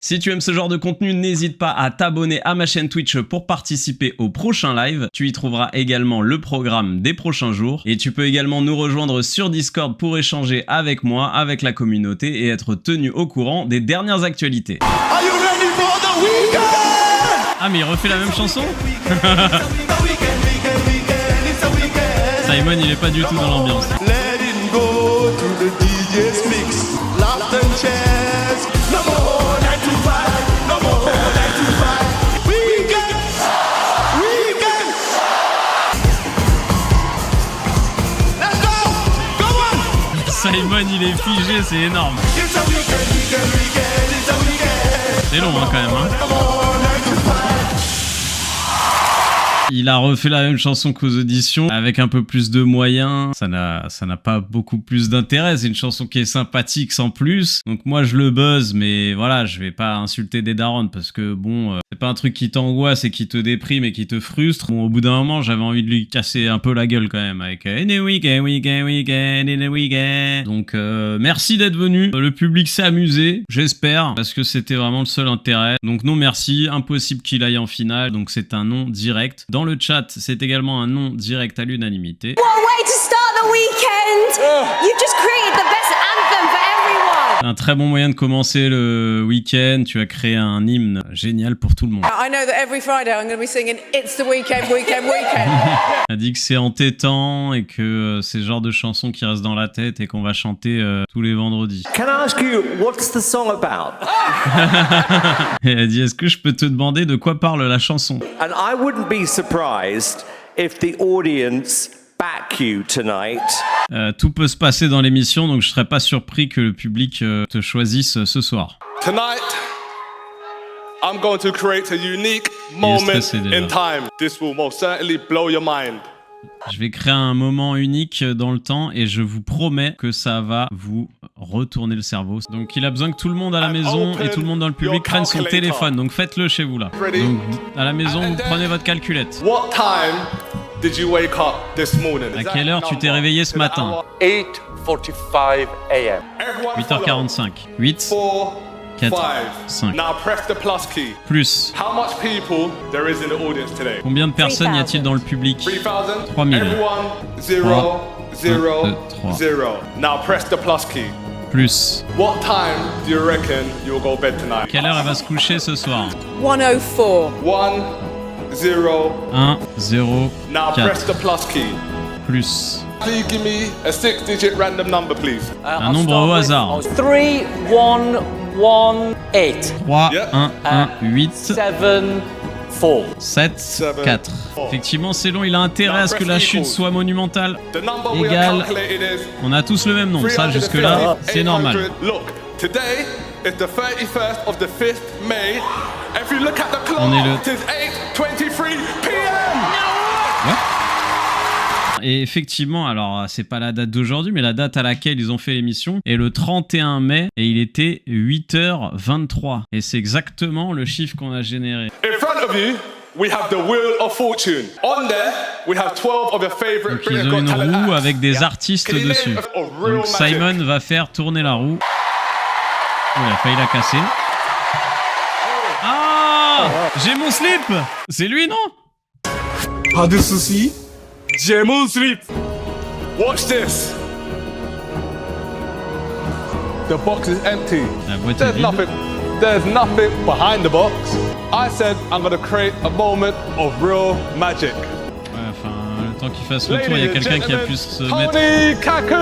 Si tu aimes ce genre de contenu, n'hésite pas à t'abonner à ma chaîne Twitch pour participer au prochain live. Tu y trouveras également le programme des prochains jours. Et tu peux également nous rejoindre sur Discord pour échanger avec moi, avec la communauté et être tenu au courant des dernières actualités. Are you ready for the weekend? Ah mais il refait la même chanson. Simon il est pas du tout dans l'ambiance. Let it go to the DJ's mix. Lost and chairs. No more 9 to 5. No more 9 to 5. Weekend. Weekend. Let's go. Go on. Simon il est figé, c'est énorme. It's a weekend, weekend, weekend. It's a weekend. C'est long hein, quand même. Hein. No more 9 to 5. Il a refait la même chanson qu'aux auditions, avec un peu plus de moyens. Ça n'a pas beaucoup plus d'intérêt. C'est une chanson qui est sympathique sans plus. Donc moi, je le buzz, mais voilà, je vais pas insulter des darons parce que bon, c'est pas un truc qui t'angoisse et qui te déprime et qui te frustre. Bon, au bout d'un moment, j'avais envie de lui casser un peu la gueule quand même avec In the weekend, weekend, weekend, in the weekend. Donc merci d'être venu. Le public s'est amusé, j'espère, parce que c'était vraiment le seul intérêt. Donc non merci, impossible qu'il aille en finale. Donc c'est un non direct. Dans le chat, c'est également un non direct à l'unanimité. What a way to start the weekend! You've just created the best anthem for everyone! Un très bon moyen de commencer le week-end. Tu as créé un hymne génial pour tout le monde. I know that every Friday I'm going to be singing It's the weekend, weekend, weekend. On a dit que c'est entêtant et que c'est le genre de chanson qui reste dans la tête et qu'on va chanter tous les vendredis. Can I ask you, what's the song about? Et elle a dit, est-ce que je peux te demander de quoi parle la chanson? And I wouldn't be surprised if the audience back you tonight. Tout peut se passer dans l'émission, donc je serais pas surpris que le public te choisisse ce soir. Tonight, I'm going to create a unique moment stressé déjà. in time. This will most certainly blow your mind. Je vais créer un moment unique dans le temps et je vous promets que ça va vous retourner le cerveau. Donc il a besoin que tout le monde à la maison et tout le monde dans le public prenne son téléphone. Donc faites-le chez vous là. Donc à la maison, vous prenez votre calculette. What time did you wake up this morning? À quelle heure tu t'es réveillé ce matin? 8:45 a.m. 8h45. 8, 4, 5. Now press the plus key. Plus. How much people there is in the audience today? Combien de personnes y a-t-il dans le public? 3,000? 3000. Everyone, 0, 0, 3. 0. Now press the plus key. Plus. What time do you reckon you'll go bed tonight? Quelle heure elle va se coucher ce soir? 104. 1, 0. 1, 0, Now 4. press the plus key. Plus. Please give me a 6-digit random number, please. Un nombre au hasard. 3, 1, 1, 8, 3, Yep. 1, 1, 8, 7, 4. 7, 4. Effectivement, c'est long. Il a intérêt à ce que la chute soit monumentale. The number we Égal. have calculated is On a tous le même nombre. Ça, 350, jusque-là, c'est normal. 800. Look, today is the 31st of the 5th May. If you look at the clock, On est le- it is 8:23 p.m. Et effectivement, alors c'est pas la date d'aujourd'hui, mais la date à laquelle ils ont fait l'émission est le 31 mai et il était 8h23. Et c'est exactement le chiffre qu'on a généré. In front of you, we have the Wheel of Fortune. On there, we have 12 of your favorite Donc ils British ont Got une Talent roue acts. avec des artistes Can you dessus. name of real Donc magic? Simon va faire tourner la roue. Oh, il a failli la casser. Ah, j'ai mon slip. C'est lui, non? 받으시지? 제문 슬립. Watch this. The box is empty. La boîte est vide. There's nothing behind the box. I said I'm gonna create a moment of real magic. Ouais, enfin, le temps qu'il fasse le tour, il y a quelqu'un qui a pu se mettre. Tony Kaku.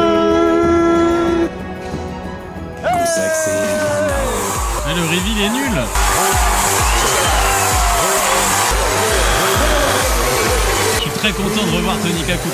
Mais le reveal est nul. Je suis très content de revoir Tony Kaku.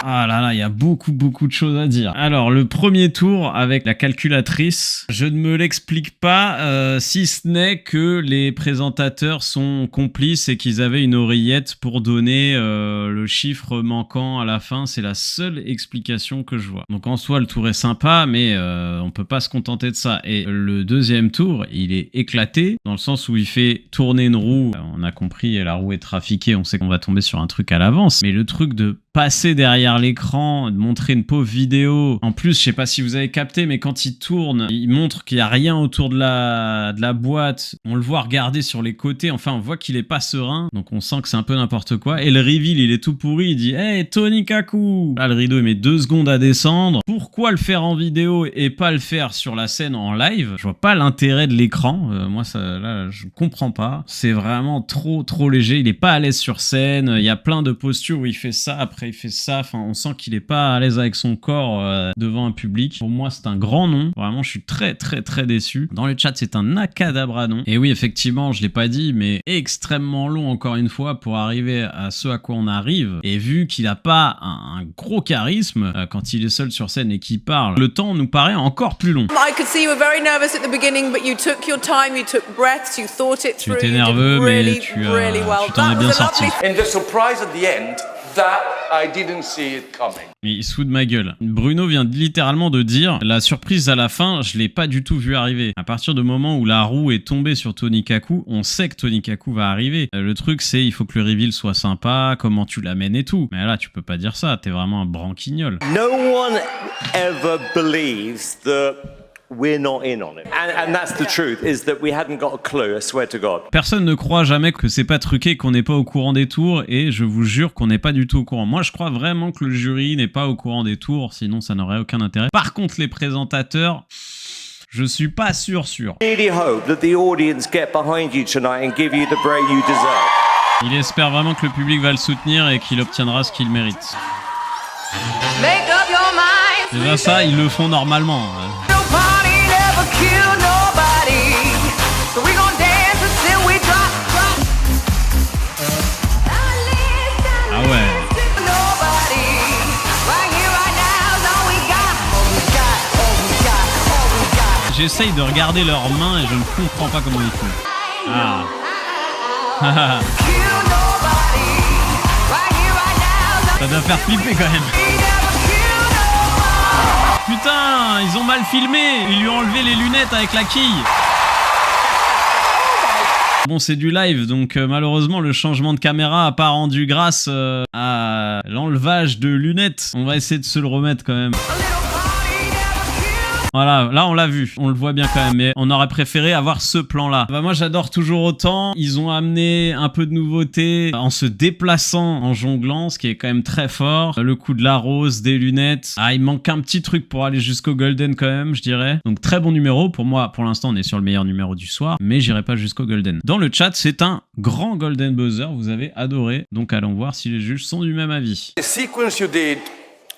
Ah là là, il y a beaucoup de choses à dire. Alors, le premier tour avec la calculatrice, je ne me l'explique pas, si ce n'est que les présentateurs sont complices et qu'ils avaient une oreillette pour donner le chiffre manquant à la fin. C'est la seule explication que je vois. Donc en soi, le tour est sympa, mais on peut pas se contenter de ça. Et le deuxième tour, il est éclaté, dans le sens où il fait tourner une roue. On a compris, la roue est trafiquée, on sait qu'on va tomber sur un truc à l'avance. Mais le truc de passer derrière l'écran, de montrer une pauvre vidéo. En plus, je sais pas si vous avez capté, mais quand il tourne, il montre qu'il y a rien autour de la boîte. On le voit regarder sur les côtés. Enfin, on voit qu'il est pas serein. Donc, on sent que c'est un peu n'importe quoi. Et le reveal, il est tout pourri. Il dit « Hey, Tony Kaku !» Là, le rideau, il met 2 secondes à descendre. Pourquoi le faire en vidéo et pas le faire sur la scène en live? Je vois pas l'intérêt de l'écran. Moi, ça, là, je comprends pas. C'est vraiment trop léger. Il est pas à l'aise sur scène. Il y a plein de postures où il fait ça, après il fait ça. Enfin, on sent qu'il est pas à l'aise avec son corps devant un public. Pour moi, c'est un grand nom. Vraiment, je suis très déçu. Dans le chat, c'est un acadabra nom. Et oui, effectivement, je l'ai pas dit, mais extrêmement long encore une fois pour arriver à ce à quoi on arrive. Et vu qu'il a pas un gros charisme quand il est seul sur scène et qu'il parle, le temps nous paraît encore plus long. I could see you were very nervous at the beginning, but you took your time, you took breaths, you thought it Tu through. étais You did nerveux, really, mais tu well. t'en es That bien was a sorti. lovely- And the surprise at the end, that I didn't see it coming. Mais il se fout de ma gueule. Bruno vient littéralement de dire la surprise à la fin, je l'ai pas du tout vu arriver. À partir du moment où la roue est tombée sur Tony Kaku, on sait que Tony Kaku va arriver. Le truc, c'est il faut que le reveal soit sympa, comment tu l'amènes et tout. Mais là, tu peux pas dire ça, t'es vraiment un branquignol. No one ever believes that we're not in on it. And that's the truth, is that we hadn't got a clue, I swear to God. Personne ne croit jamais que c'est pas truqué, qu'on n'est pas au courant des tours, et je vous jure qu'on n'est pas du tout au courant. Moi, je crois vraiment que le jury n'est pas au courant des tours, sinon ça n'aurait aucun intérêt. Par contre, les présentateurs, je suis pas sûr. I really hope that the audience get behind you tonight and give you the break you deserve. Il espère vraiment que le public va le soutenir et qu'il obtiendra ce qu'il mérite. Make up your mind. Déjà ça, ils le font normalement. Nobody never kill nobody. So we gon' dance until we drop. Ah ouais. Nobody. Right here, right now is all we got. All we got. J'essaye de regarder leurs mains et je ne comprends pas comment ils font. Ah. Kill nobody. Right here, right now. Ça doit faire flipper quand même. We never kill nobody. Putain, ils ont mal filmé. Ils lui ont enlevé les lunettes avec la quille. Bon, c'est du live, donc malheureusement, le changement de caméra a pas rendu grâce à l'enlevage de lunettes. On va essayer de se le remettre quand même. Voilà, là on l'a vu, on le voit bien quand même, mais on aurait préféré avoir ce plan-là. Bah moi j'adore toujours autant, ils ont amené un peu de nouveauté en se déplaçant, en jonglant, ce qui est quand même très fort. Le coup de la rose, des lunettes, il manque un petit truc pour aller jusqu'au Golden quand même, je dirais. Donc très bon numéro, pour moi pour l'instant on est sur le meilleur numéro du soir, mais j'irai pas jusqu'au Golden. Dans le chat c'est un grand Golden Buzzer, vous avez adoré, donc allons voir si les juges sont du même avis. The sequence you did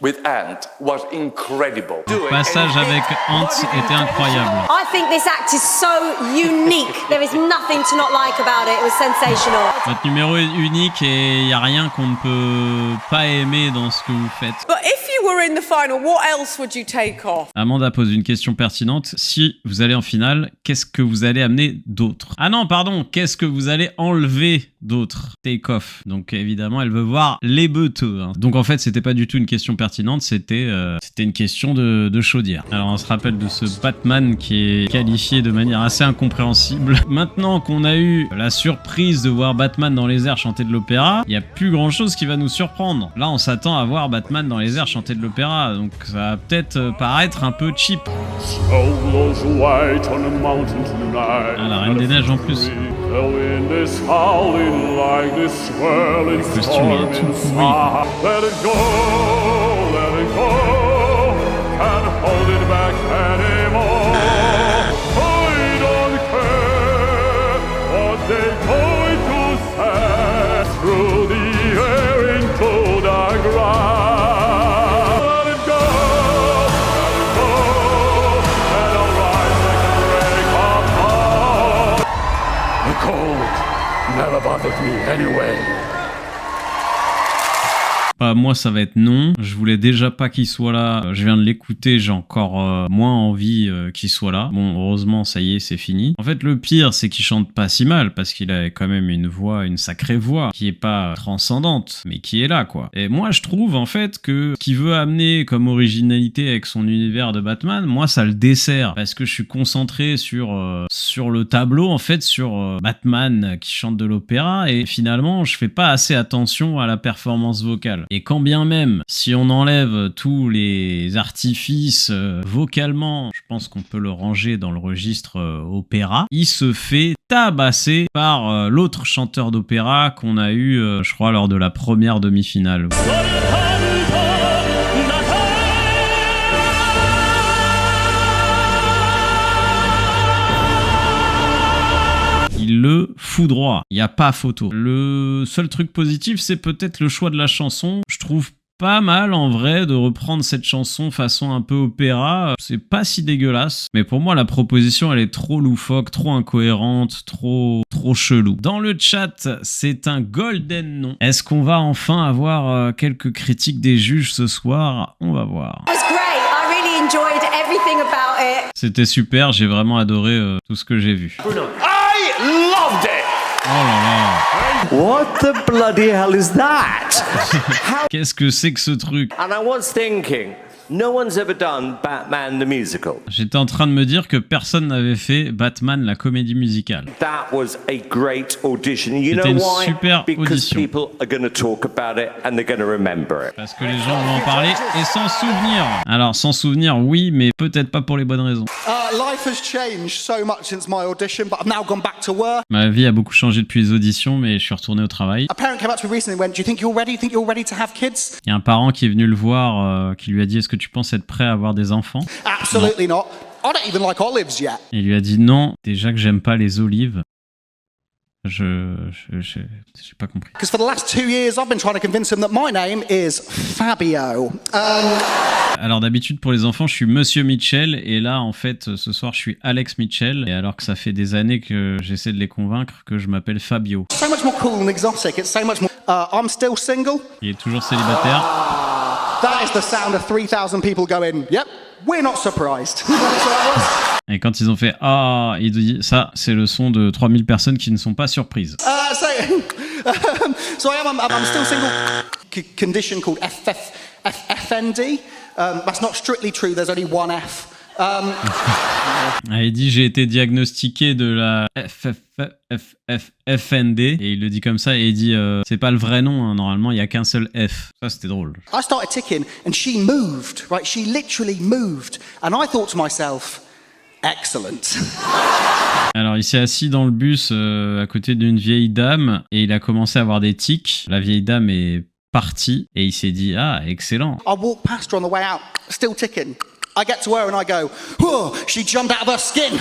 with Ant was incredible. Le passage avec Ant était incroyable. I think this act is so unique. There is nothing to not like about it. It was sensational. Votre numéro est unique et il n'y a rien qu'on ne peut pas aimer dans ce que vous faites. But if you were in the final, what else would you take off? Amanda pose une question pertinente. Si vous allez en finale, qu'est-ce que vous allez amener d'autre? Ah non, pardon, qu'est-ce que vous allez enlever d'autre? Take off. Donc évidemment, elle veut voir les beuteux. Hein. Donc en fait, c'était pas du tout une question pertinente, c'était une question de chaudière. Alors on se rappelle de ce Batman qui est qualifié de manière assez incompréhensible. Maintenant qu'on a eu la surprise de voir Batman dans les airs chanter de l'opéra, il n'y a plus grand chose qui va nous surprendre. Là, on s'attend à voir Batman dans les airs chanter de l'opéra, donc ça va peut-être paraître un peu cheap. Snow glows white on the mountain tonight. Ah, la Reine des Neiges en plus. The wind is howling like this swirling Le costume, storm il est tout pourri. inside. Let it go, let it go. Can't hold it back anymore. I don't care what they're going to say. Through the air into the ground. Let it go, and I'll rise like a break of dawn. The cold never bothered me anyway. Bah, moi ça va être non, je voulais déjà pas qu'il soit là, je viens de l'écouter, j'ai encore moins envie qu'il soit là. Bon, heureusement ça y est, c'est fini. En fait le pire c'est qu'il chante pas si mal, parce qu'il a quand même une voix, une sacrée voix, qui est pas transcendante, mais qui est là quoi. Et moi je trouve en fait que ce qu'il veut amener comme originalité avec son univers de Batman, moi ça le dessert, parce que je suis concentré sur le tableau en fait, sur Batman qui chante de l'opéra, et finalement je fais pas assez attention à la performance vocale. Et Et quand bien même, si on enlève tous les artifices vocalement, je pense qu'on peut le ranger dans le registre opéra, il se fait tabasser par l'autre chanteur d'opéra qu'on a eu, je crois, lors de la première demi-finale. Il le foudroie, il n'y a pas photo. Le seul truc positif, c'est peut-être le choix de la chanson. Je trouve pas mal en vrai de reprendre cette chanson façon un peu opéra. C'est pas si dégueulasse, mais pour moi la proposition elle est trop loufoque, trop incohérente, trop chelou. Dans le chat, c'est un golden non. Est-ce qu'on va enfin avoir quelques critiques des juges ce soir? On va voir. It was great. I really enjoyed everything about it. C'était super, j'ai vraiment adoré tout ce que j'ai vu. I loved it! Oh là là. What the bloody hell is that? Qu'est-ce que c'est que ce truc? And I was thinking, no one's ever done Batman the musical. J'étais en train de me dire que personne n'avait fait Batman la comédie musicale. That was a great audition. You C'était know une why? super Because audition. people are going to talk about it and they're going to remember it. Parce que les gens vont en parler et s'en souvenir. Alors, s'en souvenir, oui, mais peut-être pas pour les bonnes raisons. Life has changed so much since my audition, but I've now gone back to work. Ma vie a beaucoup changé depuis les auditions, mais je suis retourné au travail. A parent came up to me recently and went, "Do you think you're ready? Think you're ready to have kids?" Il y a un parent qui est venu le voir, qui lui a dit « Est-ce que tu penses être prêt à avoir des enfants ?» Absolutely not. I don't even like olives yet. Et il lui a dit « Non, déjà que j'aime pas les olives. » J'ai pas compris. Because for the last 2 years, I've been trying to convince him that my name is Fabio. Alors d'habitude pour les enfants je suis Monsieur Mitchell et là en fait ce soir je suis Alex Mitchell et alors que ça fait des années que j'essaie de les convaincre que je m'appelle Fabio. So much more cool and exotic. It's so much more. I'm still single. Il est toujours célibataire. That is the sound of 3,000 people going, "Yep, we're not surprised." Et quand ils ont fait ah, il dit ça c'est le son de 3000 personnes qui ne sont pas surprises. So I'm still single. Condition called FND. That's not strictly true. There's only one F. Il dit j'ai été diagnostiqué de la FND et il le dit comme ça et il dit c'est pas le vrai nom hein, normalement il y a qu'un seul F. Ça c'était drôle. I started ticking and she moved, right? She literally moved and I thought to myself, excellent. Alors il s'est assis dans le bus à côté d'une vieille dame et il a commencé à avoir des tics. La vieille dame est partie et il s'est dit ah excellent. I walk past her on the way out, still ticking. I get to her and I go, oh, she jumped out of her skin.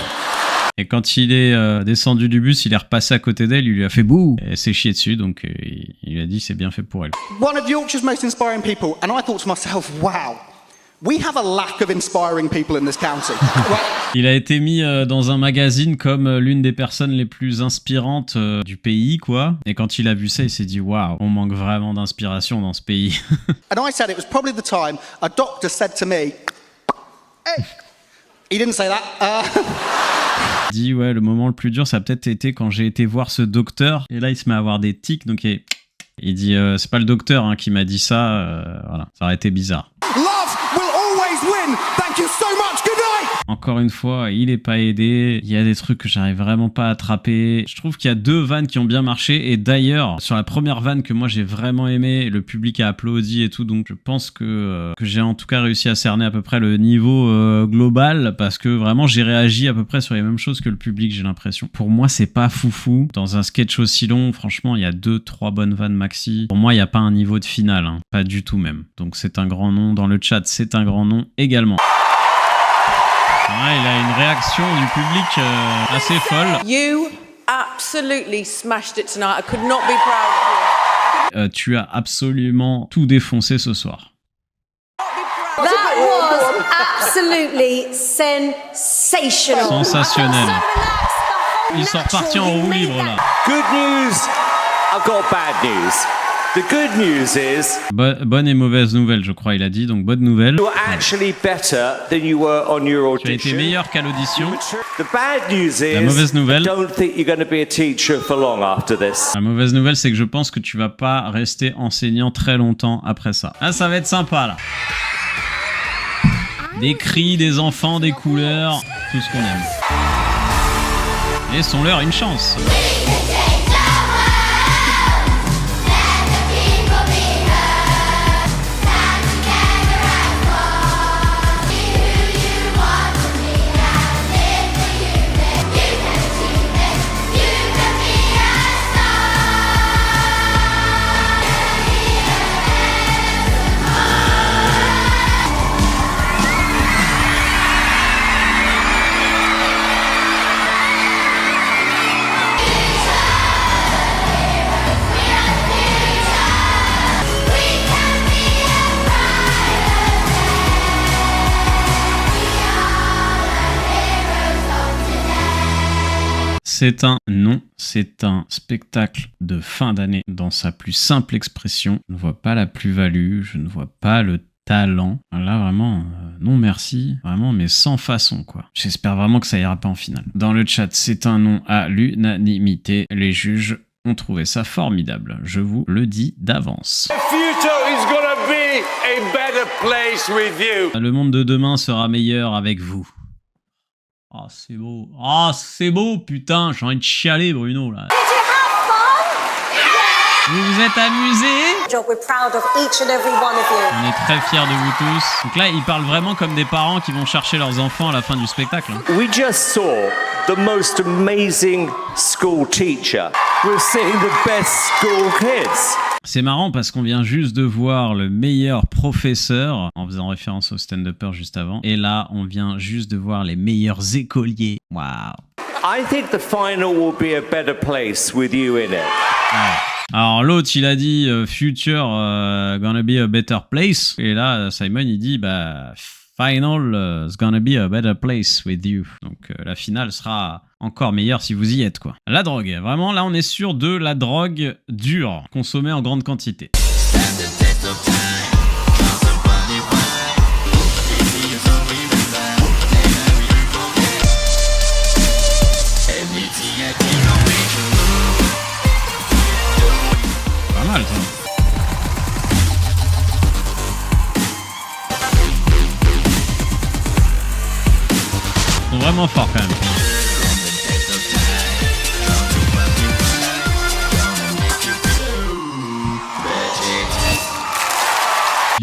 Et quand il est descendu du bus, il est repassé à côté d'elle, il lui a fait bouh. Elle s'est chiée dessus, donc il lui a dit c'est bien fait pour elle. One of Yorkshire's most inspiring people, and I thought to myself, wow, we have a lack of inspiring people in this county. Il a été mis dans un magazine comme l'une des personnes les plus inspirantes du pays, quoi. Et quand il a vu ça, il s'est dit waouh, on manque vraiment d'inspiration dans ce pays. And I said it was probably the time a doctor said to me, hey, he didn't say that. Il dit ouais, le moment le plus dur, ça a peut-être été quand j'ai été voir ce docteur. Et là, il se met à avoir des tics, donc il dit c'est pas le docteur hein, qui m'a dit ça. Voilà, ça aurait été bizarre. Love will always win. Thank you so much. Good night. Encore une fois, il est pas aidé. Il y a des trucs que j'arrive vraiment pas à attraper. Je trouve qu'il y a 2 vannes qui ont bien marché. Et d'ailleurs, sur la première vanne que moi j'ai vraiment aimé, le public a applaudi et tout. Donc je pense que j'ai en tout cas réussi à cerner à peu près le niveau global. Parce que vraiment j'ai réagi à peu près sur les mêmes choses que le public, j'ai l'impression. Pour moi, c'est pas foufou. Dans un sketch aussi long, franchement, il y a 2-3 bonnes vannes maxi. Pour moi, il n'y a pas un niveau de finale. Hein. Pas du tout même. Donc c'est un grand nom. Dans le chat, c'est un grand nom également. Ouais, il a une réaction du public assez folle. You absolutely smashed it tonight. I could not be proud of you. Tu as absolument tout défoncé ce soir. That was absolutely sensational. Sensationnel. Ils sont repartis en roue libre là. Good news. I've got bad news. The good news is Bonne et mauvaise nouvelle, je crois, il a dit. Donc bonne nouvelle. you were actually better than you were on your Tu as été audition. meilleur qu'à l'audition. The bad news is La mauvaise nouvelle. I don't think you're going to be a teacher for long after this. La mauvaise nouvelle, c'est que je pense que tu vas pas rester enseignant très longtemps après ça. Ah, ça va être sympa là. Des cris, des enfants, des couleurs, tout ce qu'on aime. Laissons-leur une chance. c'est un non. C'est un spectacle de fin d'année dans sa plus simple expression. Je ne vois pas la plus-value, je ne vois pas le talent. Là, vraiment, non merci. Vraiment, mais sans façon, quoi. J'espère vraiment que ça ira pas en finale. Dans le chat, c'est un non à l'unanimité. Les juges ont trouvé ça formidable. Je vous le dis d'avance. The future is gonna be a better place with you. Le monde de demain sera meilleur avec vous. Ah, c'est beau. Ah, c'est beau, putain. J'ai envie de chialer, Bruno, là. Vous vous êtes amusés? We're proud of each and every one of you. On est très fiers de vous tous. Donc là, ils parlent vraiment comme des parents qui vont chercher leurs enfants à la fin du spectacle. We just saw the most amazing school teacher. We're seeing the best school kids. C'est marrant parce qu'on vient juste de voir le meilleur professeur, en faisant référence au stand-upper juste avant, et là, on vient juste de voir les meilleurs écoliers. Waouh. I think the final will be a better place with you in it. Ouais. Alors l'autre, il a dit future gonna be a better place, et là, Simon, il dit bah final is gonna be a better place with you. Donc la finale sera encore meilleure si vous y êtes, quoi. La drogue, vraiment, là, on est sur de la drogue dure, consommée en grande quantité. Pas mal, ça. Ils sont vraiment forts, quand même.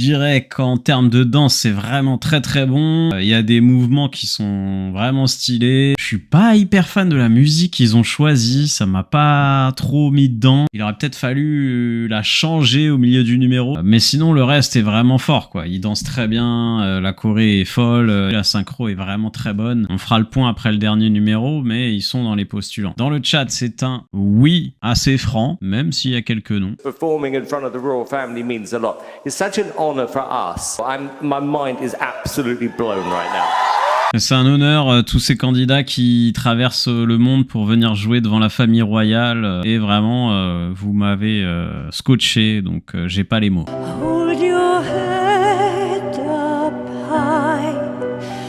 Je dirais qu'en termes de danse, c'est vraiment très très bon. Il y a des mouvements qui sont vraiment stylés. Je suis pas hyper fan de la musique qu'ils ont choisie, ça m'a pas trop mis dedans. Il aurait peut-être fallu la changer au milieu du numéro. Mais sinon, le reste est vraiment fort, quoi. Ils dansent très bien, la choré est folle, la synchro est vraiment très bonne. On fera le point après le dernier numéro, mais ils sont dans les postulants. Dans le chat, c'est un oui assez franc, même s'il y a quelques noms. Performing in front of the royal family means a lot. It's such an honor for us. My mind is absolutely blown right now. C'est un honneur, tous ces candidats qui traversent le monde pour venir jouer devant la famille royale. Et vraiment, vous m'avez scotché, donc j'ai pas les mots. Hold your head up high.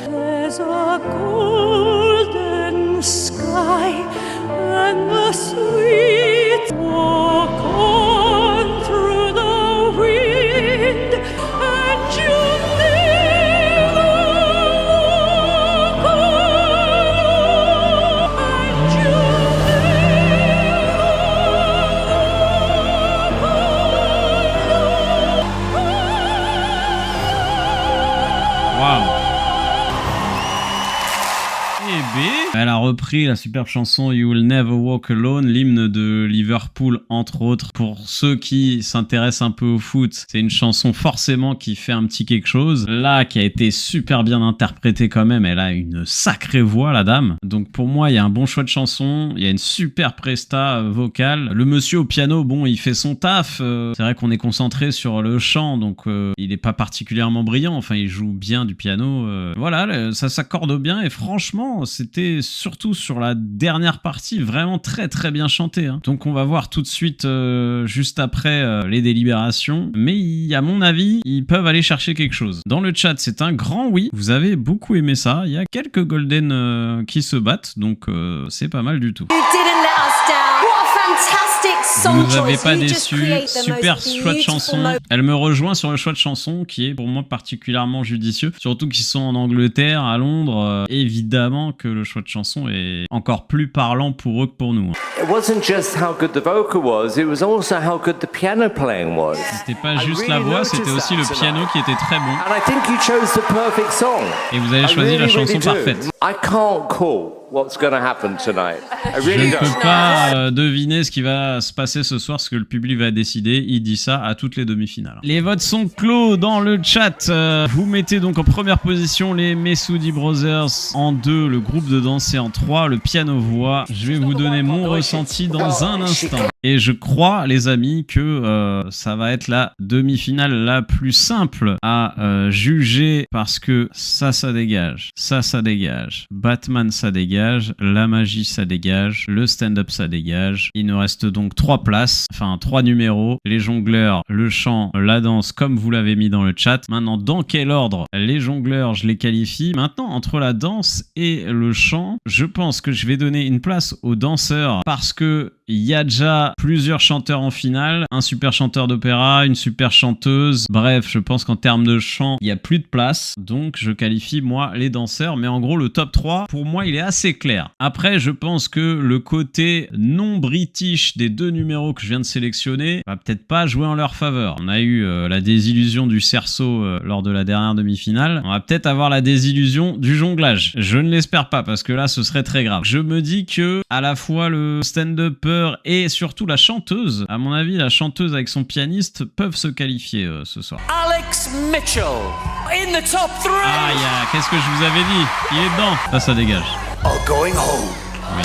There's a golden sky and the sweet walk on through the wind and you Elle a repris la superbe chanson You Will Never Walk Alone, l'hymne de Liverpool entre autres. Pour ceux qui s'intéressent un peu au foot, c'est une chanson forcément qui fait un petit quelque chose. Là, qui a été super bien interprétée quand même, elle a une sacrée voix la dame. Donc pour moi, il y a un bon choix de chanson, il y a une super presta vocale. Le monsieur au piano, bon, il fait son taf. C'est vrai qu'on est concentré sur le chant, donc il est pas particulièrement brillant. Enfin, il joue bien du piano. Voilà, ça s'accorde bien et franchement, c'était surtout sur la dernière partie vraiment très très bien chanté, hein. Donc on va voir tout de suite juste après les délibérations, mais à mon avis ils peuvent aller chercher quelque chose. Dans le chat c'est un grand oui, vous avez beaucoup aimé ça, il y a quelques golden qui se battent, donc c'est pas mal du tout. Vous nous avez pas déçu, super choix de chanson. Elle me rejoint sur le choix de chanson qui est pour moi particulièrement judicieux, surtout qu'ils sont en Angleterre, à Londres. Évidemment que le choix de chanson est encore plus parlant pour eux que pour nous. It wasn't just how good the vocal was, it was also how good the piano playing was. C'était pas juste la voix, c'était aussi le piano qui était très bon. And I think you chose the perfect song. Et vous avez choisi la chanson parfaite. I can't call what's going to happen tonight. I really Je ne peux pas deviner ce qui va se passer ce soir, ce que le public va décider. Il dit ça à toutes les demi-finales. Les votes sont clos dans le chat. Vous mettez donc en première position les Messoudi Brothers, en 2 le groupe de danse et en 3 le piano-voix. Je vais vous donner mon ressenti dans un instant. Et je crois, les amis, que ça va être la demi-finale la plus simple à juger parce que ça dégage. Ça dégage. Batman, ça dégage. La magie, ça dégage. Le stand-up, ça dégage. Il nous reste donc 3 places, enfin 3 numéros. Les jongleurs, le chant, la danse, comme vous l'avez mis dans le chat. Maintenant, dans quel ordre les jongleurs, je les qualifie. Maintenant, entre la danse et le chant, je pense que je vais donner une place aux danseurs parce que il y a déjà plusieurs chanteurs en finale, un super chanteur d'opéra, une super chanteuse. Bref, je pense qu'en termes de chant, il n'y a plus de place. Donc, je qualifie, moi, les danseurs. Mais en gros, le top 3, pour moi, il est assez clair. Après, je pense que le côté non british des 2 numéros que je viens de sélectionner va peut-être pas jouer en leur faveur. On a eu la désillusion du cerceau lors de la dernière demi-finale. On va peut-être avoir la désillusion du jonglage. Je ne l'espère pas parce que là, ce serait très grave. Je me dis que à la fois le stand-upper et surtout la chanteuse, à mon avis, la chanteuse avec son pianiste peuvent se qualifier ce soir. Alex Mitchell in the top 3. Ah, qu'est-ce que je vous avais dit? Il est dedans. Ça dégage. Are going home. Oui.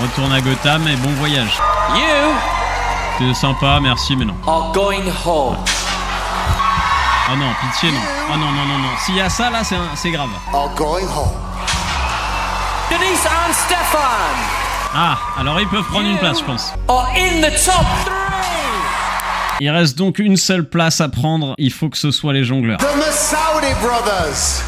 Retourne à Gotham et bon voyage. You C'est sympa, merci, mais non. are going home. Oh non, pitié, non. Oh non. S'il y a ça, là, c'est grave. Are going home. Denise and Stefan Ah, alors ils peuvent prendre une place, je pense. are in the top 3. Il reste donc une seule place à prendre. Il faut que ce soit les jongleurs. The Masaudi brothers.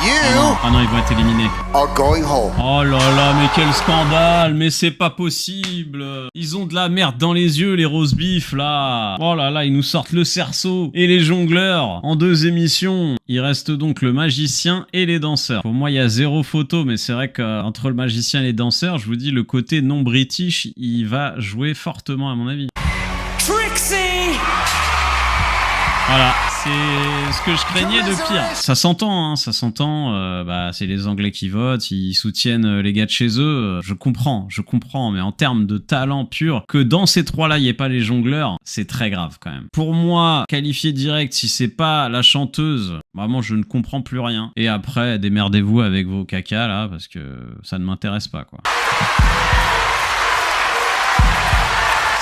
Ah non, ils vont être éliminés. Are going home. Oh là là, mais quel scandale. Mais c'est pas possible. Ils ont de la merde dans les yeux, les roast beef, là. Oh là là, ils nous sortent le cerceau et les jongleurs en 2 émissions. Il reste donc le magicien et les danseurs. Pour moi, il y a 0 photo, mais c'est vrai qu'entre le magicien et les danseurs, je vous dis, le côté non british, il va jouer fortement à mon avis. Trixie. Voilà, c'est ce que je craignais de pire. Ça s'entend, c'est les Anglais qui votent, ils soutiennent les gars de chez eux. Je comprends, mais en termes de talent pur, que dans ces 3-là, il n'y ait pas les jongleurs, c'est très grave quand même. Pour moi, qualifié direct, si c'est pas la chanteuse, vraiment, je ne comprends plus rien. Et après, démerdez-vous avec vos cacas, là, parce que ça ne m'intéresse pas, quoi.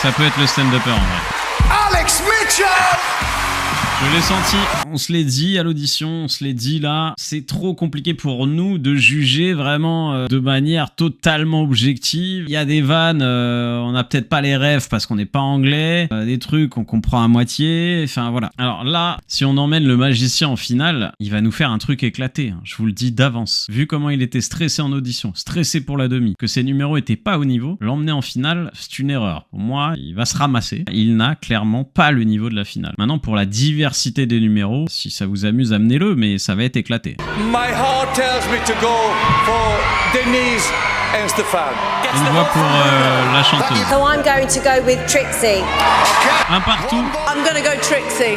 Ça peut être le stand-upper, en vrai. Alex Mitchell. Je l'ai senti, on se l'est dit à l'audition, on se l'est dit là, c'est trop compliqué pour nous de juger vraiment de manière totalement objective. Il y a des vannes, on n'a peut-être pas les rêves parce qu'on n'est pas anglais, des trucs qu'on comprend à moitié, enfin voilà. Alors là, si on emmène le magicien en finale, il va nous faire un truc éclaté, hein, je vous le dis d'avance. Vu comment il était stressé en audition, stressé pour la demi, que ses numéros étaient pas au niveau, l'emmener en finale, c'est une erreur. Pour moi, il va se ramasser. Il n'a clairement pas le niveau de la finale. Maintenant, pour la diversité des numéros, si ça vous amuse, amenez-le, mais ça va être éclaté. My heart tells me to go for Denise and Stefan. Une voix pour la chanteuse. So I'm going to go with Trixie. Un partout. I'm gonna go Trixie.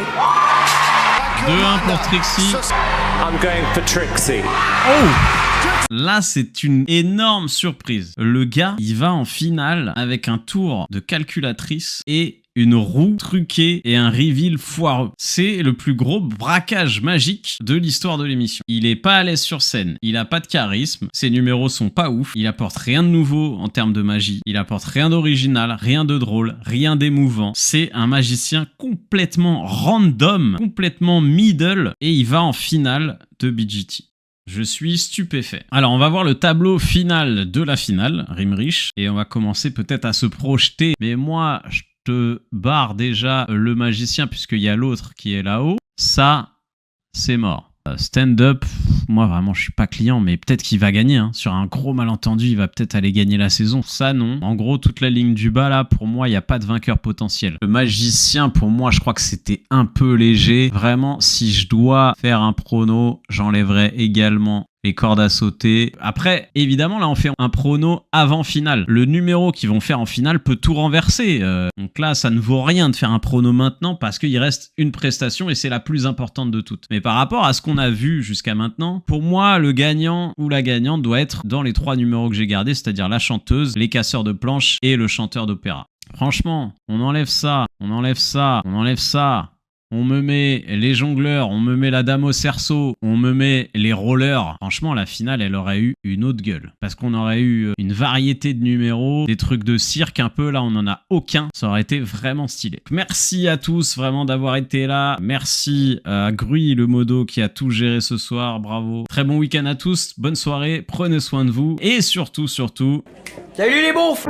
2-1 pour Trixie. I'm going for Trixie. Là, c'est une énorme surprise. Le gars, il va en finale avec un tour de calculatrice et une roue truquée et un reveal foireux. C'est le plus gros braquage magique de l'histoire de l'émission. Il est pas à l'aise sur scène, il a pas de charisme, ses numéros sont pas ouf, il apporte rien de nouveau en termes de magie, il apporte rien d'original, rien de drôle, rien d'émouvant. C'est un magicien complètement random, complètement middle, et il va en finale de BGT. Je suis stupéfait. Alors, on va voir le tableau final de la finale, Rimrich, et on va commencer peut-être à se projeter. Mais moi, je te barre déjà le magicien, puisqu'il y a l'autre qui est là-haut. Ça, c'est mort. Stand-up, moi vraiment je suis pas client, mais peut-être qu'il va gagner, hein. Sur un gros malentendu, il va peut-être aller gagner la saison. Ça non. En gros, toute la ligne du bas là, pour moi, il n'y a pas de vainqueur potentiel. Le magicien, pour moi, je crois que c'était un peu léger. Vraiment, si je dois faire un prono, j'enlèverais également les cordes à sauter. Après, évidemment, là, on fait un prono avant finale. Le numéro qu'ils vont faire en finale peut tout renverser. Donc là, ça ne vaut rien de faire un prono maintenant parce qu'il reste une prestation et c'est la plus importante de toutes. Mais par rapport à ce qu'on a vu jusqu'à maintenant, pour moi, le gagnant ou la gagnante doit être dans les 3 numéros que j'ai gardés, c'est-à-dire la chanteuse, les casseurs de planches et le chanteur d'opéra. Franchement, on enlève ça, on enlève ça, on enlève ça. on me met les jongleurs, on me met la dame au cerceau, on me met les rollers. Franchement, la finale, elle aurait eu une autre gueule. Parce qu'on aurait eu une variété de numéros, des trucs de cirque un peu. Là, on n'en a aucun. Ça aurait été vraiment stylé. Merci à tous vraiment d'avoir été là. Merci à Gruy, le modo, qui a tout géré ce soir. Bravo. Très bon week-end à tous. Bonne soirée. Prenez soin de vous. Et surtout, Salut les beaufs!